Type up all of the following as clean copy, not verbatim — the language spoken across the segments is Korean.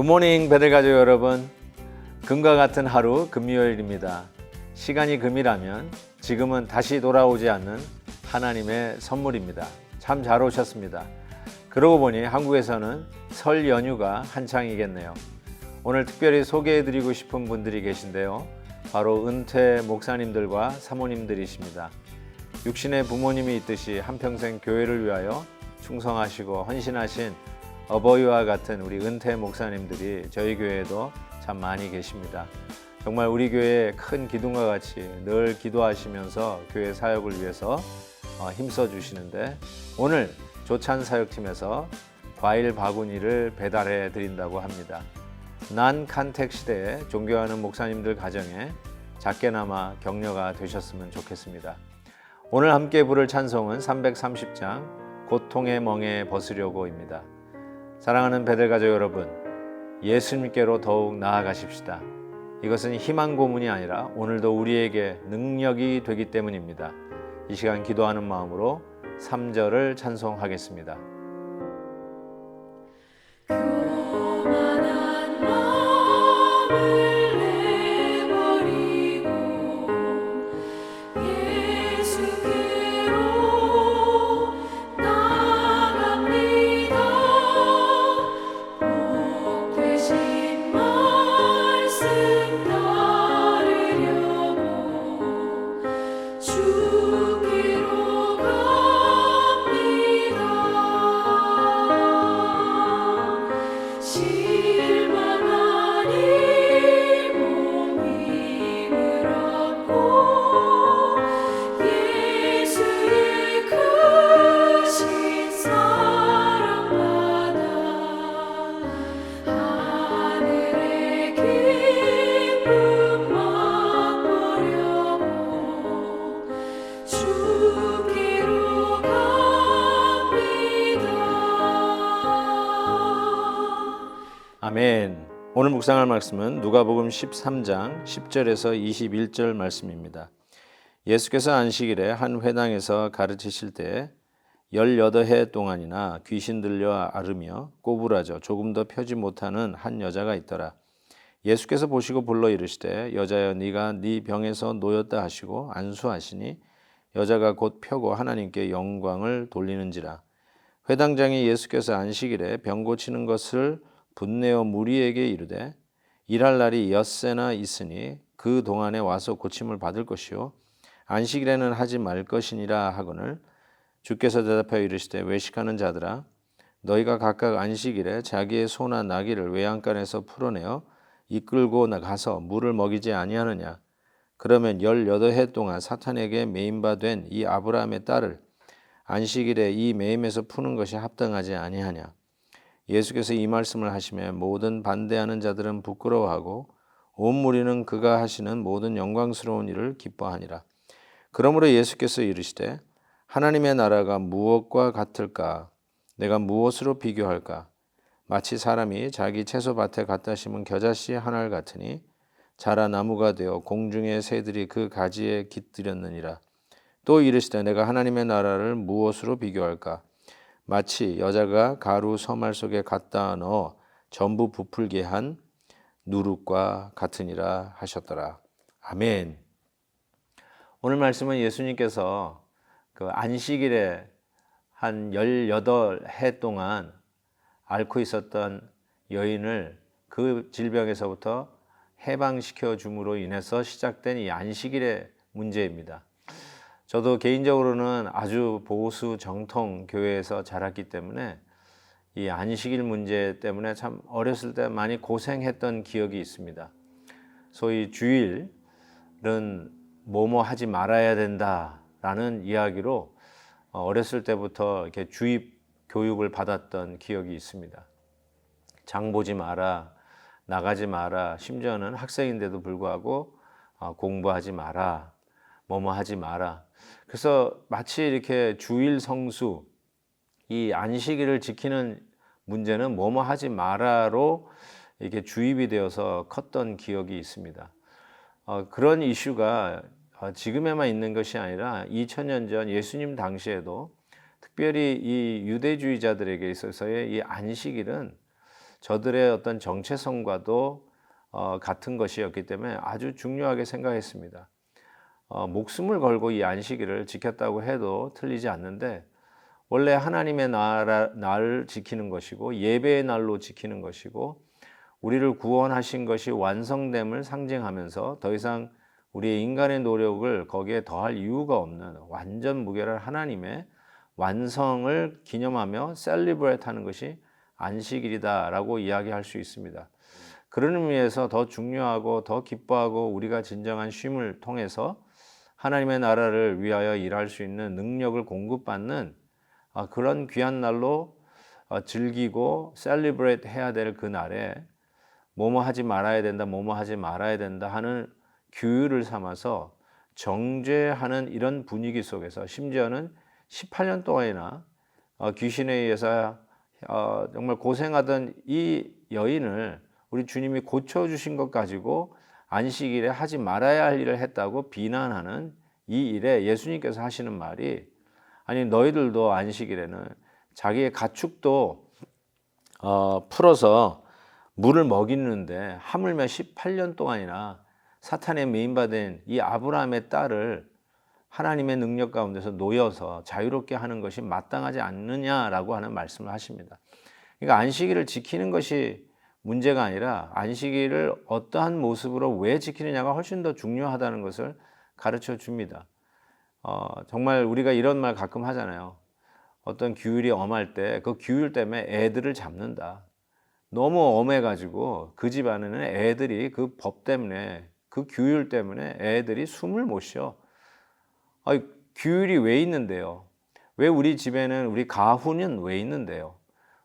굿모닝 베들가족 여러분, 금과 같은 하루 금요일입니다. 시간이 금이라면 지금은 다시 돌아오지 않는 하나님의 선물입니다. 참 잘 오셨습니다. 그러고 보니 한국에서는 설 연휴가 한창이겠네요. 오늘 특별히 소개해드리고 싶은 분들이 계신데요. 바로 은퇴 목사님들과 사모님들이십니다. 육신의 부모님이 있듯이 한평생 교회를 위하여 충성하시고 헌신하신 어버이와 같은 우리 은퇴 목사님들이 저희 교회에도 참 많이 계십니다. 정말 우리 교회에 큰 기둥과 같이 늘 기도하시면서 교회 사역을 위해서 힘써 주시는데, 오늘 조찬 사역팀에서 과일 바구니를 배달해 드린다고 합니다. 난 칸택 시대에 존경하는 목사님들 가정에 작게나마 격려가 되셨으면 좋겠습니다. 오늘 함께 부를 찬송은 330장 고통의 멍에 벗으려고입니다. 사랑하는 베들가족 여러분, 예수님께로 더욱 나아가십시다. 이것은 희망 고문이 아니라 오늘도 우리에게 능력이 되기 때문입니다. 이 시간 기도하는 마음으로 3절을 찬송하겠습니다. 아멘. 오늘 묵상할 말씀은 누가복음 13장 10절에서 21절 말씀입니다. 예수께서 안식일에 한 회당에서 가르치실 때 18해 동안이나 귀신 들려 앓으며 꼬부라져 조금 더 펴지 못하는 한 여자가 있더라. 예수께서 보시고 불러 이르시되, 여자여, 네가 네 병에서 놓였다 하시고 안수하시니 여자가 곧 펴고 하나님께 영광을 돌리는지라. 회당장이 예수께서 안식일에 병 고치는 것을 분내어 무리에게 이르되, 일할 날이 엿새나 있으니 그 동안에 와서 고침을 받을 것이요 안식일에는 하지 말 것이니라 하거늘, 주께서 대답하여 이르시되, 외식하는 자들아, 너희가 각각 안식일에 자기의 소나 나귀를 외양간에서 풀어내어 이끌고 나가서 물을 먹이지 아니하느냐? 그러면 18해 동안 사탄에게 매인 바 된 이 아브라함의 딸을 안식일에 이 매임에서 푸는 것이 합당하지 아니하냐? 예수께서 이 말씀을 하시며 모든 반대하는 자들은 부끄러워하고 온 무리는 그가 하시는 모든 영광스러운 일을 기뻐하니라. 그러므로 예수께서 이르시되, 하나님의 나라가 무엇과 같을까? 내가 무엇으로 비교할까? 마치 사람이 자기 채소밭에 갖다 심은 겨자씨 하나를 같으니 자라 나무가 되어 공중의 새들이 그 가지에 깃들였느니라. 또 이르시되, 내가 하나님의 나라를 무엇으로 비교할까? 마치 여자가 가루 서말 속에 갖다 넣어 전부 부풀게 한 누룩과 같으니라 하셨더라. 아멘. 오늘 말씀은 예수님께서 그 안식일에 한 18해 동안 앓고 있었던 여인을 그 질병에서부터 해방시켜 줌으로 인해서 시작된 이 안식일의 문제입니다. 저도 개인적으로는 아주 보수 정통 교회에서 자랐기 때문에 이 안식일 문제 때문에 참 어렸을 때 많이 고생했던 기억이 있습니다. 소위 주일은 뭐뭐 하지 말아야 된다라는 이야기로 어렸을 때부터 이렇게 주입 교육을 받았던 기억이 있습니다. 장 보지 마라, 나가지 마라, 심지어는 학생인데도 불구하고 공부하지 마라, 뭐뭐 하지 마라. 그래서 마치 이렇게 주일 성수, 이 안식일을 지키는 문제는 뭐뭐 하지 마라로 이렇게 주입이 되어서 컸던 기억이 있습니다. 그런 이슈가 지금에만 있는 것이 아니라 2000년 전 예수님 당시에도 특별히 이 유대주의자들에게 있어서의 이 안식일은 저들의 어떤 정체성과도 같은 것이었기 때문에 아주 중요하게 생각했습니다. 목숨을 걸고 이 안식일을 지켰다고 해도 틀리지 않는데 원래 하나님의 날을 지키는 것이고 예배의 날로 지키는 것이고 우리를 구원하신 것이 완성됨을 상징하면서 더 이상 우리의 인간의 노력을 거기에 더할 이유가 없는 완전 무결한 하나님의 완성을 기념하며 셀리브레이트 하는 것이 안식일이다라고 이야기할 수 있습니다. 그런 의미에서 더 중요하고 더 기뻐하고 우리가 진정한 쉼을 통해서 하나님의 나라를 위하여 일할 수 있는 능력을 공급받는 그런 귀한 날로 즐기고 셀리브레이트 해야 될 그 날에 뭐뭐 하지 말아야 된다, 뭐뭐 하지 말아야 된다 하는 규율을 삼아서 정죄하는 이런 분위기 속에서 심지어는 18년 동안이나 귀신에 의해서 정말 고생하던 이 여인을 우리 주님이 고쳐주신 것 가지고 안식일에 하지 말아야 할 일을 했다고 비난하는 이 일에 예수님께서 하시는 말이 아니 너희들도 안식일에는 자기의 가축도 풀어서 물을 먹이는데 하물며 18년 동안이나 사탄의 메인받은 이 아브라함의 딸을 하나님의 능력 가운데서 놓여서 자유롭게 하는 것이 마땅하지 않느냐라고 하는 말씀을 하십니다. 그러니까 안식일을 지키는 것이 문제가 아니라 안식일을 어떠한 모습으로 왜 지키느냐가 훨씬 더 중요하다는 것을 가르쳐 줍니다. 정말 우리가 이런 말 가끔 하잖아요. 어떤 규율이 엄할 때 그 규율 때문에 애들을 잡는다. 너무 엄해가지고 그 집안에는 애들이 그 법 때문에 그 규율 때문에 애들이 숨을 못 쉬어. 규율이 왜 있는데요? 왜 우리 집에는 우리 가훈은 왜 있는데요?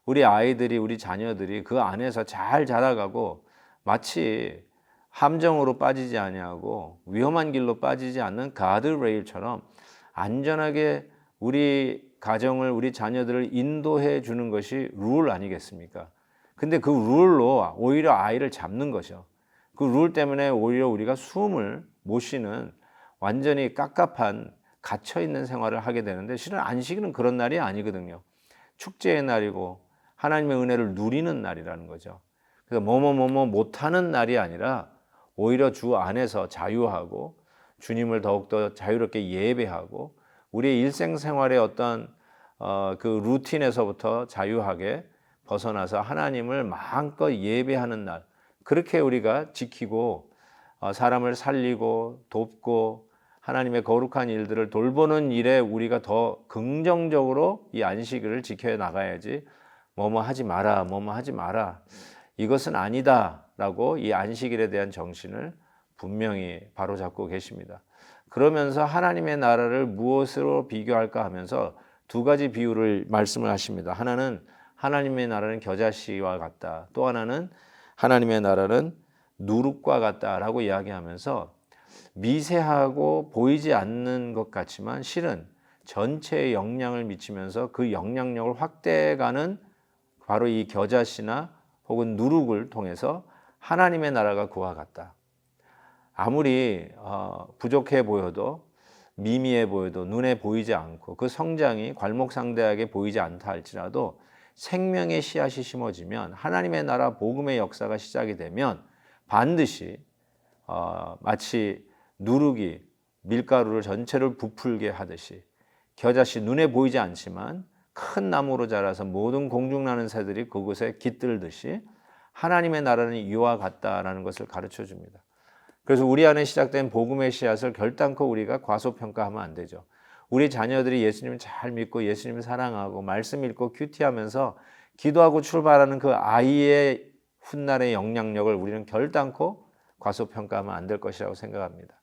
우리 아이들이 우리 자녀들이 그 안에서 잘 자라가고 마치 함정으로 빠지지 아니하고 위험한 길로 빠지지 않는 가드레일처럼 안전하게 우리 가정을 우리 자녀들을 인도해 주는 것이 룰 아니겠습니까? 근데 그 룰로 오히려 아이를 잡는 것이요. 그 룰 때문에 오히려 우리가 숨을 못 쉬는 완전히 깝깝한 갇혀있는 생활을 하게 되는데 실은 안식일은 그런 날이 아니거든요. 축제의 날이고 하나님의 은혜를 누리는 날이라는 거죠. 그래서 뭐뭐 못하는 날이 아니라 오히려 주 안에서 자유하고 주님을 더욱더 자유롭게 예배하고 우리의 일생생활의 어떤 그 루틴에서부터 자유하게 벗어나서 하나님을 마음껏 예배하는 날, 그렇게 우리가 지키고 사람을 살리고 돕고 하나님의 거룩한 일들을 돌보는 일에 우리가 더 긍정적으로 이 안식일을 지켜 나가야지 뭐뭐 하지 마라, 뭐뭐 하지 마라, 이것은 아니다라고 이 안식일에 대한 정신을 분명히 바로잡고 계십니다. 그러면서 하나님의 나라를 무엇으로 비교할까 하면서 두 가지 비유를 말씀을 하십니다. 하나는 하나님의 나라는 겨자씨와 같다. 또 하나는 하나님의 나라는 누룩과 같다라고 이야기하면서 미세하고 보이지 않는 것 같지만 실은 전체에 영향을 미치면서 그 영향력을 확대해가는 바로 이 겨자씨나 혹은 누룩을 통해서 하나님의 나라가 그와 같다. 아무리 부족해 보여도 미미해 보여도 눈에 보이지 않고 그 성장이 괄목상대하게 보이지 않다 할지라도 생명의 씨앗이 심어지면 하나님의 나라 복음의 역사가 시작이 되면 반드시 마치 누룩이 밀가루를 전체를 부풀게 하듯이 겨자씨 눈에 보이지 않지만 큰 나무로 자라서 모든 공중나는 새들이 그곳에 깃들듯이 하나님의 나라는 이와 같다라는 것을 가르쳐 줍니다. 그래서 우리 안에 시작된 복음의 씨앗을 결단코 우리가 과소평가하면 안 되죠. 우리 자녀들이 예수님을 잘 믿고 예수님을 사랑하고 말씀 읽고 큐티하면서 기도하고 출발하는 그 아이의 훗날의 영향력을 우리는 결단코 과소평가하면 안 될 것이라고 생각합니다.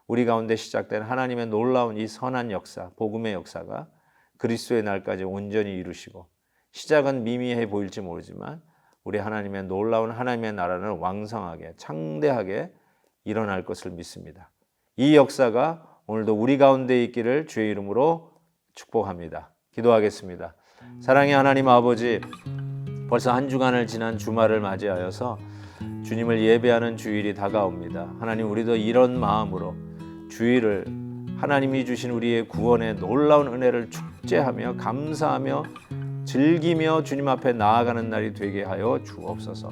우리 가운데 시작된 하나님의 놀라운 이 선한 역사, 복음의 역사가 그리스도의 날까지 온전히 이루시고 시작은 미미해 보일지 모르지만 우리 하나님의 놀라운 하나님의 나라는 왕성하게 창대하게 일어날 것을 믿습니다. 이 역사가 오늘도 우리 가운데 있기를 주의 이름으로 축복합니다. 기도하겠습니다. 사랑의 하나님 아버지, 벌써 한 주간을 지난 주말을 맞이하여서 주님을 예배하는 주일이 다가옵니다. 하나님, 우리도 이런 마음으로 주일을 하나님이 주신 우리의 구원의 놀라운 은혜를 축제하며 감사하며 즐기며 주님 앞에 나아가는 날이 되게 하여 주옵소서.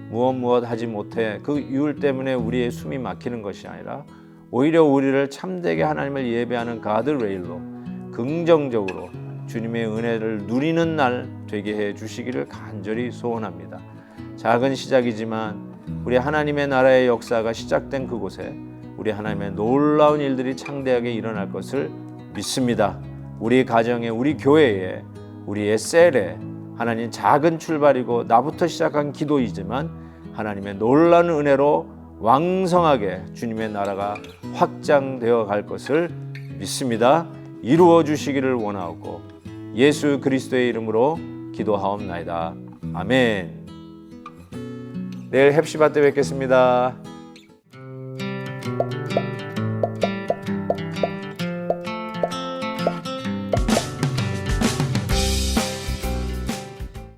무엇 하지 못해 그 이유 때문에 우리의 숨이 막히는 것이 아니라 오히려 우리를 참되게 하나님을 예배하는 가드레일로 긍정적으로 주님의 은혜를 누리는 날 되게 해 주시기를 간절히 소원합니다. 작은 시작이지만 우리 하나님의 나라의 역사가 시작된 그곳에 우리 하나님의 놀라운 일들이 창대하게 일어날 것을 믿습니다. 우리 가정에, 우리 교회에, 우리의 셀에 하나님 작은 출발이고 나부터 시작한 기도이지만 하나님의 놀라운 은혜로 왕성하게 주님의 나라가 확장되어 갈 것을 믿습니다. 이루어 주시기를 원하고 예수 그리스도의 이름으로 기도하옵나이다. 아멘. 내일 헵시바 때 뵙겠습니다.